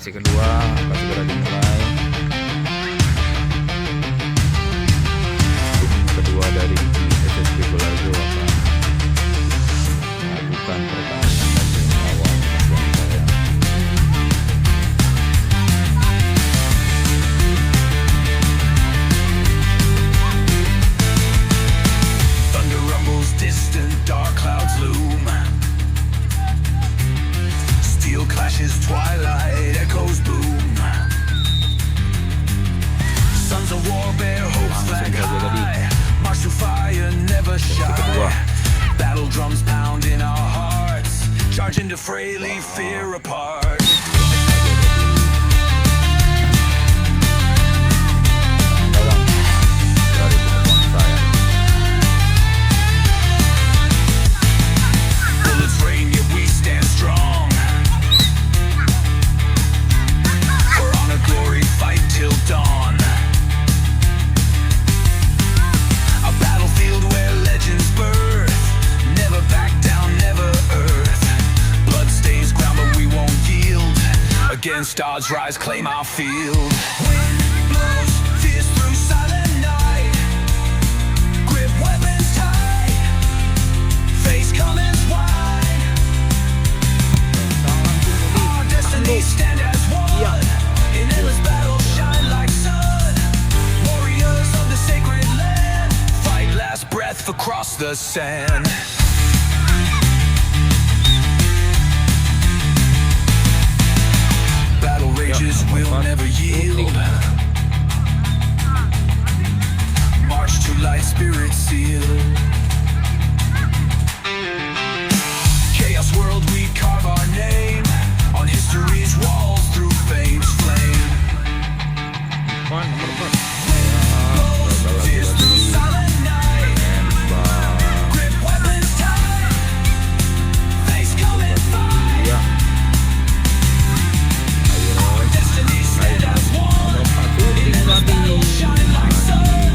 sesi kedua akan segera dimulai. Tim kedua dari SSB Golazo akan melakukan pertandingan dan melawan Bangsa ya. Thunder rumbles distant, dark clouds loom. Steel clashes, twilight echoes boom. Sons of war bear hopes flag high. March through fire, never shy. Battle drums pound in our hearts. Charge into fray, leave fear apart. Bullets rain, yet we stand strong. For honor, glory, fight till dawn. A battlefield where legends birth. Never back down, never earth. Blood stains ground, but we won't yield. Against odds, rise, claim our field. Wind blows, fierce through silent night. Grip weapons tight. Face comments wide. Our destinies stand as one. In endless battle, shine like sun. Warriors of the sacred land. Fight last breath across the sand. Battle rages, will never yield. March to light, spirit sealed. Chaos world, we carve our name on history's walls through fame's flame. Fierce through silent night. Grip weapons tight. Face coming fight. Our destinies stand as one. In endless battle, shine like sun.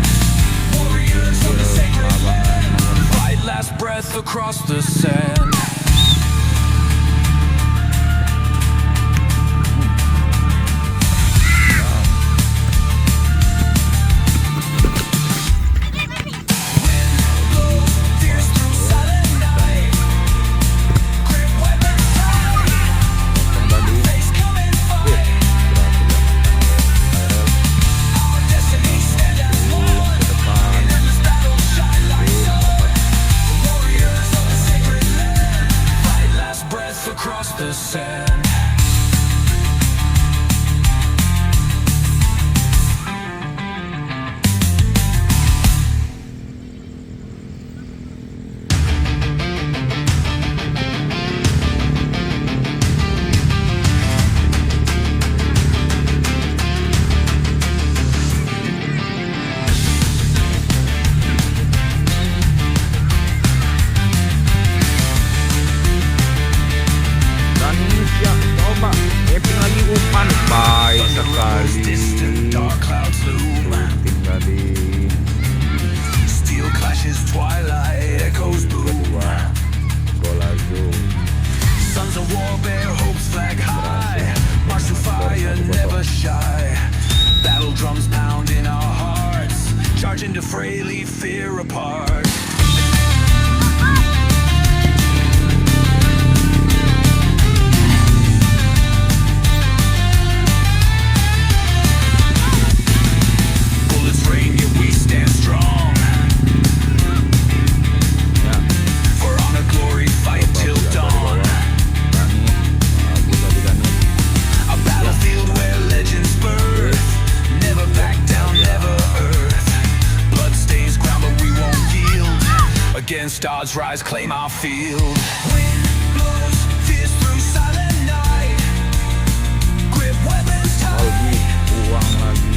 Warriors of the sacred land. Fight last breath across the sand. Across the sand. Baik sekali. Shooting tadi. Steel clashes, twilight echoes boom. Golazo. Sons of war bear hopes flag high. March through fire, never shy. Battle drums pound in our hearts. Charge into fray, leave fear apart. Against odds, rise, claim our field. Wind blows, fierce through silent night. Grip weapons tight.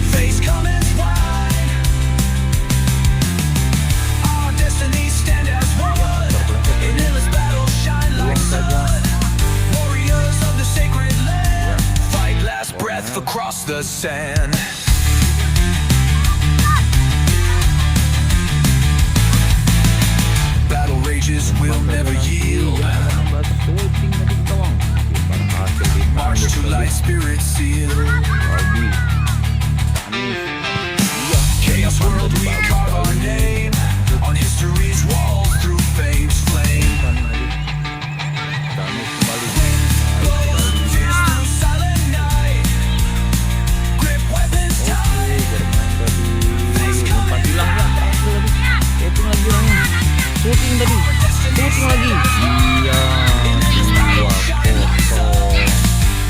Face comments wide. Our destinies stand as one. In endless battle, shine like sun. Warriors of the sacred land. Fight last breath across the sand. Battle rages, will never yield. kesulitan March to light spirit seal. lagi. Iya, Chaos world, we carve our name on history's walls through fame's flame. kan lagi. Danis kembali. Tears through silent night. Grip weapons tight. Bermain tadi. Umpan hilang ya, berhasil lagi. Shooting lagi orangnya. Shooting tadi. Shooting lagi. Iya. 2-0.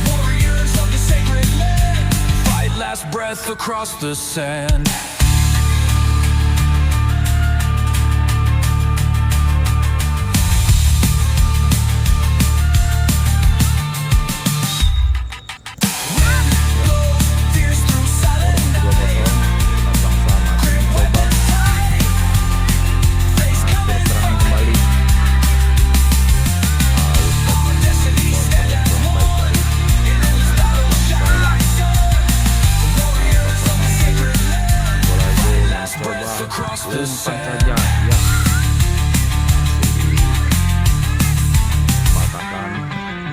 Warriors of the sacred land. Fight last breath across the sand. Tears through silent 2-0. Bangsa masih mencoba face coming. berserang kembali. Destiny stand as one. In endless battle shine like sun. Warriors of the sacred land. Golazo Last breath mencoba across the umpan sand. saja, ya. Patahkan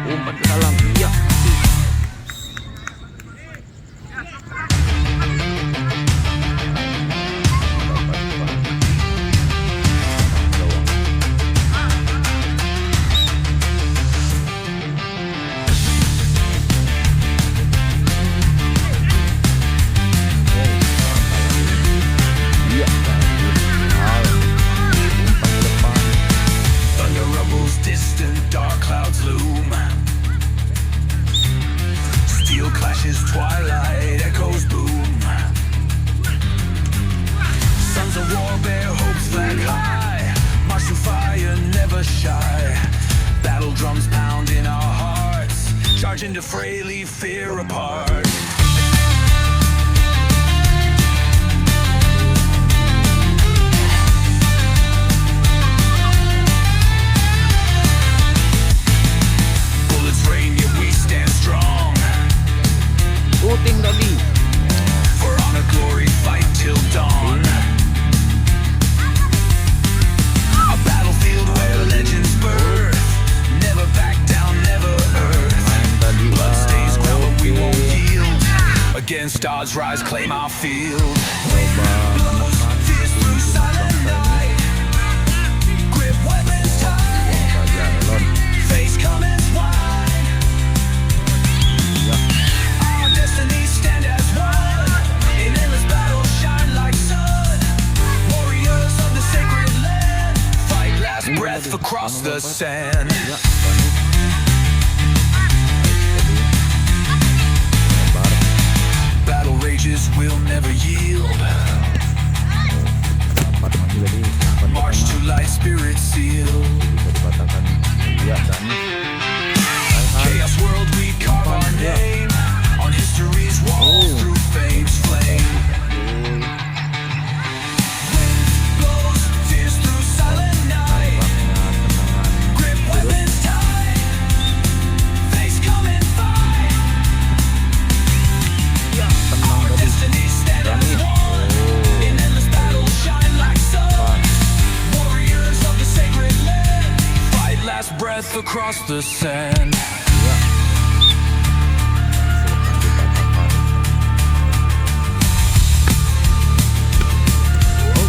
umpan ke dalam, iya. Dapat umpan. Gawang. Iya, bagus. Umpan ke depan. Thunder rumbles distant, dark clouds loom. Steel clashes, twilight echoes boom. Sons of war bear hopes flag high. March through fire, never shy. Battle drums pound in our hearts. Charge into fray, leave fear apart. Bullets rain, yet we stand strong. Shooting tadi. For honor, glory, fight till dawn. A battlefield where legends birth. Never back down, never earth. Main tadi. Blood stains ground, but we won't Oke. yield. Against odds, rise, claim our field. Coba menekan Tears through silent night. Grip weapons tight. saja Elon. Face comments wide. Ya, Our destinies stand as one. In endless battle, shine like sun. Warriors of the sacred land. Fight last breath across the sand. ya, bagus. Tadi. Lebar. Battle rages will never yield. Dapat masih tadi. Umpan ke March to tengah. light spirit seal. Bisa dipatahkan. Iya, Danis. Hai. Chaos world, we carve our name on history's walls Oh. through fame's flame. Blows, tears through silent night. Tendangan. Grip weapons tight. Face coming fight. Ya, tenang Our tadi. destinies stand as Danis. one. Oh. In endless battle, shine like sun. Depan. Warriors of the sacred land. Fight last breath across the sand. Ya. Silakan dipatahkan. Oh.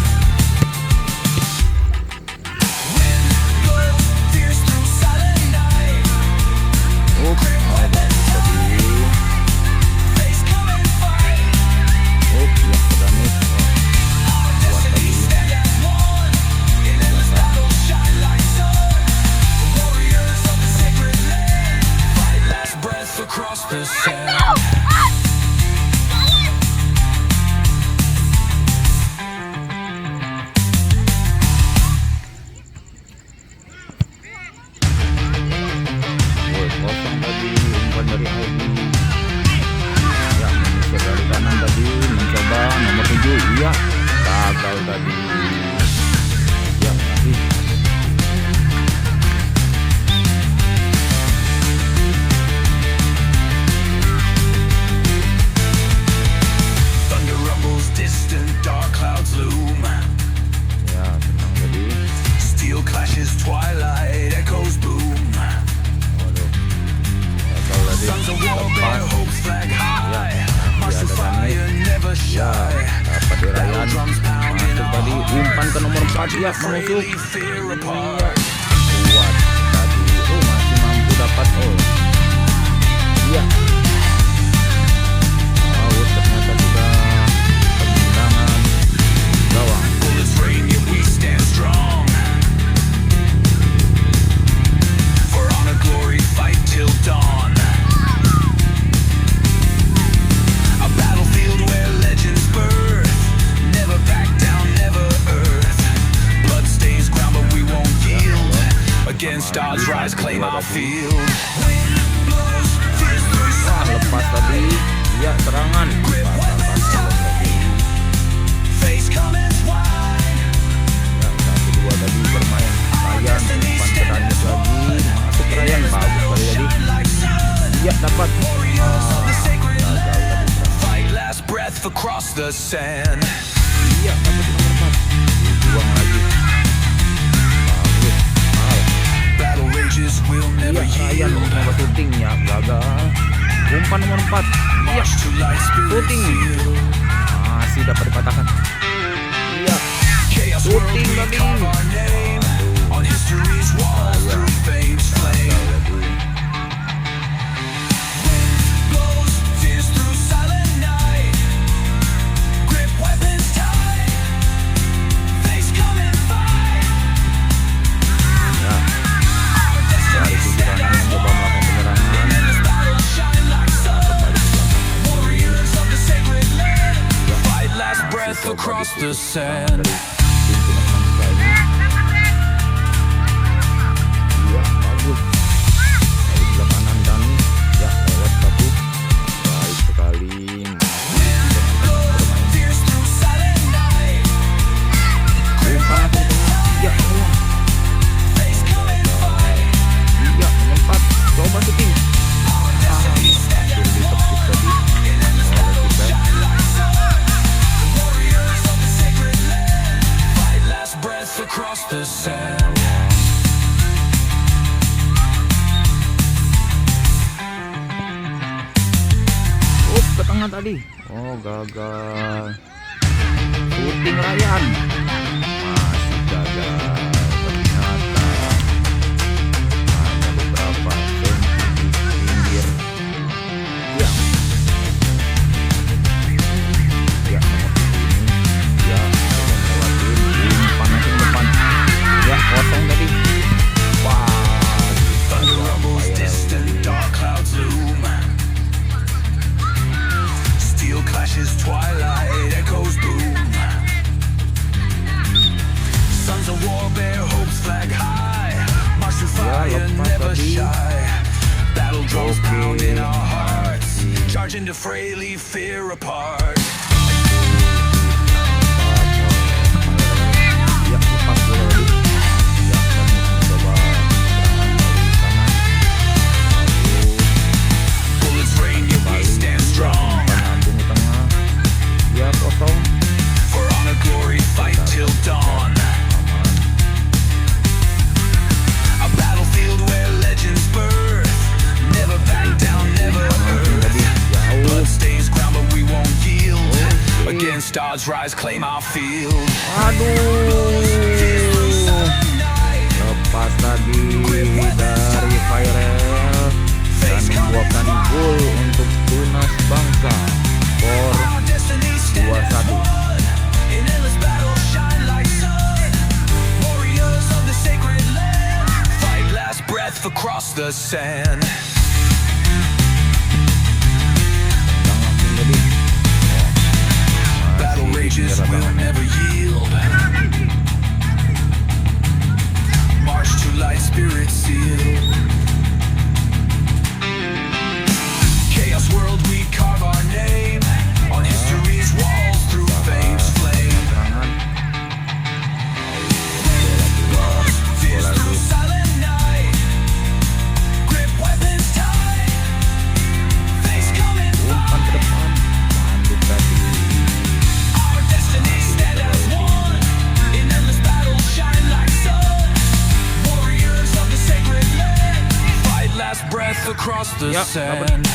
Blows, tears through silent night. Oh, bagus tadi. Face coming fight. Oh, ya, Danis. Oh, kuat tadi. Stand as one. In endless battle, shine like sun. Warriors of the sacred land. Fight last breath across the sand. Woi, kosong tadi umpan dari Aldi. Ya, menyisir dari kanan tadi mencoba nomor 7. Iya, gagal tadi. Ya, lagi. Iya, the frailly menusuk. fear Iya, apart. kuat tadi. Oh, masih mampu dapat. Oh, iya. Oh, ternyata sudah kemenangan gawang. Bullets rain, yet we stand strong. For honor, glory, fight till dawn. A battlefield where legends birth. Never back down, never earth. Blood stains ground, but we won't yield. Against odds, rise, claim our field. Wind blows, fierce through Wah, lepas tadi. Iya, serangan. Patah tadi. face comments wide. Ya, satu dua tadi bermain Ryan, depan ke Daniel lagi, masuk ke Ryan, bagus kali tadi. Like sun, Iya, dapat. warriors of the sacred Gagal land. tadi serang. Fight last breath across the sand. Iya, dapat nomor 4. Dibuang lagi. Bagus. Mal. Battle rages will Iya, never Ryan yield. mencoba syuting ya, gagal. Umpan nomor 4. Iya, March to light spirit syuting. seal. Masih dapat dipatahkan. Iya, Chaos world, syuting we tadi. carve our name on history's walls Iya. through fame's flame. Blows, fierce through silent night. Grip weapons tight. Face come and fight. Ya, Our dari destiny sisi stand kanan as mencoba one. melakukan penyerangan. In this battle shine like sun. Kembali ke belakang. Warriors of the sacred land. Fight last breath Coba across the dikit sand. dari tim Tunas Bangsa ini. Iya, bagus. Dari sebelah kanan Dani, ya lewat satu. Baik sekali. Fierce through silent night. Umpan ke tengah. Iya, tolong. Face come and fight. Iya, melompat. Coba syuting. Destiny stand Hampir as ditepis tadi. in endless Oleh battle kita. shine like sun. Warriors of the sacred land. Fight last breath across the sand. Ke tengah tadi. Oh, gagal. Syuting Ryan. Masih gagal. Ternyata hanya beberapa senti di pinggir. Ya. Ya, nomor 7 ini. Ya, coba melewatin. Umpan langsung ke depan. Ya, kosong tadi. Wah, Thunder rumbles distant, dark clouds loom. Steel clashes, twilight echoes boom. Sons of war bear hopes flag high. March to fire, lepas never tadi. shy. Battle drums Oke. pound in our hearts. Charge into frailly fear apart. Ya, lepas bola tadi. Ya, kami mencoba serangan dari kanan. Bullets rain, yet we stand strong. Umpan lambung ke tengah. Ya, kosong. For honor, glory, fight till dawn. Aman. A battlefield where legends birth. Never back down, never Langsung tadi earth. jauh. Blood stains ground, but we won't yield. Oke. Against odds, rise, claim our field. Aduh. Lepas tadi dari Viral dan membuahkan gol untuk Tunas Bangsa. Skor Our destiny stand as 2-1. one. In endless battle, shine like sun. Warriors of the sacred land. Fight last breath across the sand. Yang langsung tadi. Battle Masih rages menyerah will tangannya. never yield. March to light spirit seal. Chaos world, we carve our name on history's walls through fame's flame. Serangan. Bola keluar. Fierce Bola through itu. silent night. Grip weapons tight. Face coming Umpan ke depan. Manduk tadi. Our destiny stand as one. In endless battle, shine like sun. Warriors of the sacred land. Fight last breath across the Ya, dapat. sand.